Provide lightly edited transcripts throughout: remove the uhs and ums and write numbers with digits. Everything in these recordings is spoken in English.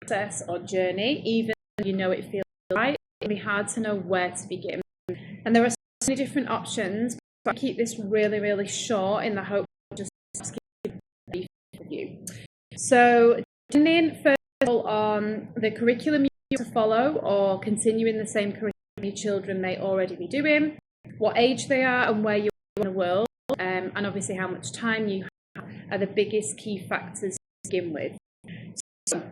process or journey, even though you know it feels right, it can be hard to know where to begin. And there are so many different options, but I keep this really, really short in the hope of just asking you. So, depending first of all on the curriculum you want to follow or continuing the same curriculum your children may already be doing, what age they are and where you are in the world, and obviously how much time you have are the biggest key factors to begin with. So,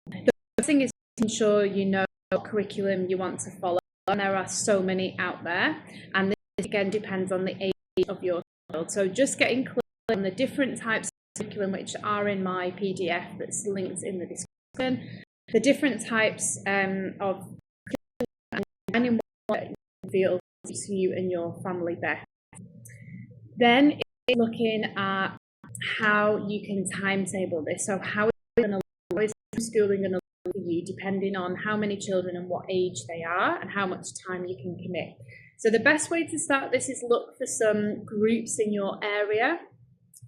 the first thing is to ensure you know what curriculum you want to follow, and there are so many out there, and this again depends on the age of your child. So just getting clear on the different types of curriculum which are in my PDF that's linked in the description, the different types of curriculum and what you feel suits you and your family best. Then it's looking at how you can timetable this. So how is homeschooling going to look for you, depending on how many children and what age they are and how much time you can commit. So the best way to start this is look for some groups in your area,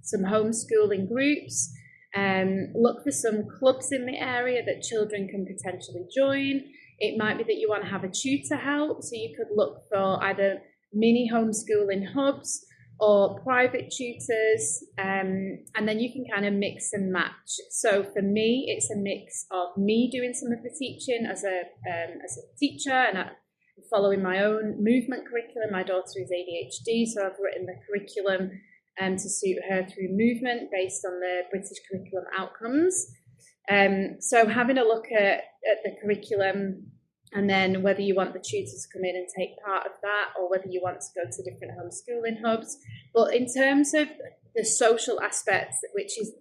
some homeschooling groups, look for some clubs in the area that children can potentially join. It might be that you want to have a tutor help, so you could look for either mini homeschooling hubs or private tutors, and then you can kind of mix and match. So for me, it's a mix of me doing some of the teaching as a teacher and following my own movement curriculum. My daughter is ADHD, so I've written the curriculum to suit her through movement based on the British curriculum outcomes. So having a look at the curriculum, and then whether you want the tutors to come in and take part of that, or whether you want to go to different homeschooling hubs. But in terms of the social aspects, which is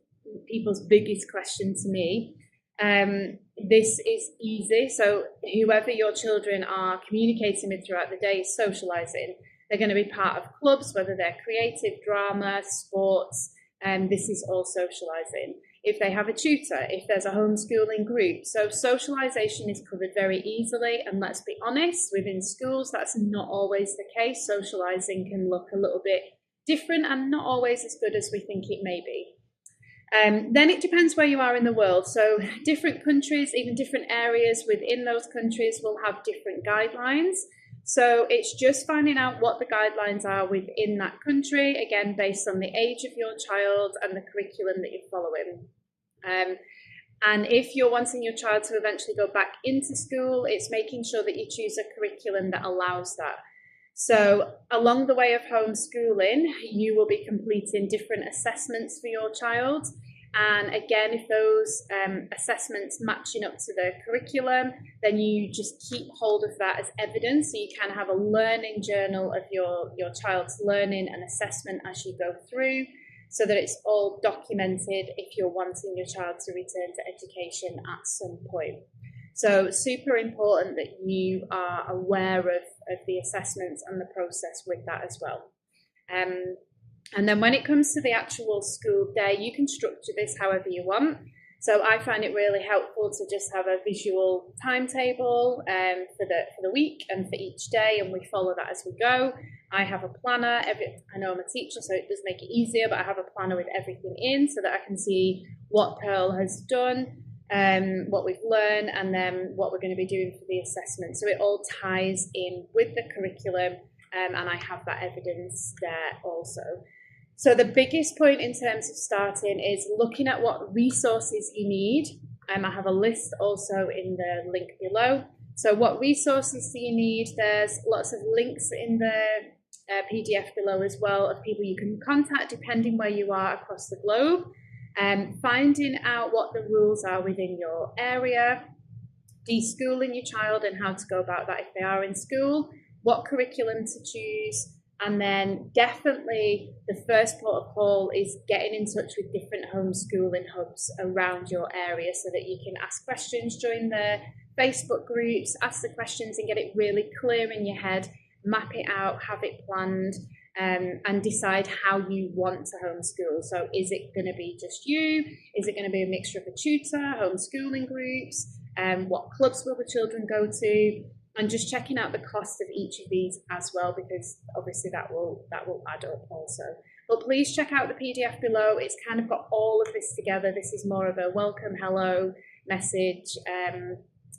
people's biggest question to me, this is easy. So whoever your children are communicating with throughout the day is socialising. They're going to be part of clubs, whether they're creative, drama, sports, and this is all socialising. If they have a tutor, if there's a homeschooling group. So socialisation is covered very easily, and let's be honest, within schools that's not always the case. Socialising can look a little bit different and not always as good as we think it may be. Then it depends where you are in the world. So different countries, even different areas within those countries will have different guidelines. So it's just finding out what the guidelines are within that country, again, based on the age of your child and the curriculum that you're following. And if you're wanting your child to eventually go back into school, it's making sure that you choose a curriculum that allows that. So along the way of homeschooling, you will be completing different assessments for your child. And again, if those assessments matching up to the curriculum, then you just keep hold of that as evidence. So you can have a learning journal of your child's learning and assessment as you go through, so that it's all documented if you're wanting your child to return to education at some point. So super important that you are aware of the assessments and the process with that as well. And then when it comes to the actual school day, you can structure this however you want. So I find it really helpful to just have a visual timetable for the week and for each day, and we follow that as we go. I have a planner. I know I'm a teacher, so it does make it easier, but I have a planner with everything in so that I can see what Pearl has done, what we've learned, and then what we're going to be doing for the assessment. So it all ties in with the curriculum, and I have that evidence there also. So the biggest point in terms of starting is looking at what resources you need. I have a list also in the link below. So what resources do you need? There's lots of links in the PDF below as well of people you can contact depending where you are across the globe. Finding out what the rules are within your area, deschooling your child and how to go about that if they are in school, what curriculum to choose, and then definitely the first port of call is getting in touch with different homeschooling hubs around your area so that you can ask questions, join the Facebook groups, ask the questions and get it really clear in your head, map it out, have it planned, and decide how you want to homeschool. So is it going to be just you? Is it going to be a mixture of a tutor, homeschooling groups? What clubs will the children go to? And just checking out the cost of each of these as well, because obviously that will add up also. But please check out the PDF below. It's kind of got all of this together. This is more of a welcome, hello, message.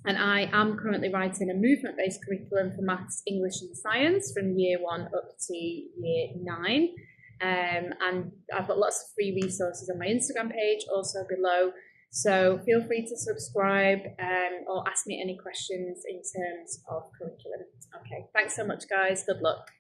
And I am currently writing a movement-based curriculum for maths, English and science from year 1 up to year 9. And I've got lots of free resources on my Instagram page, also below. So feel free to subscribe or ask me any questions in terms of curriculum. Okay, thanks so much, guys. Good luck.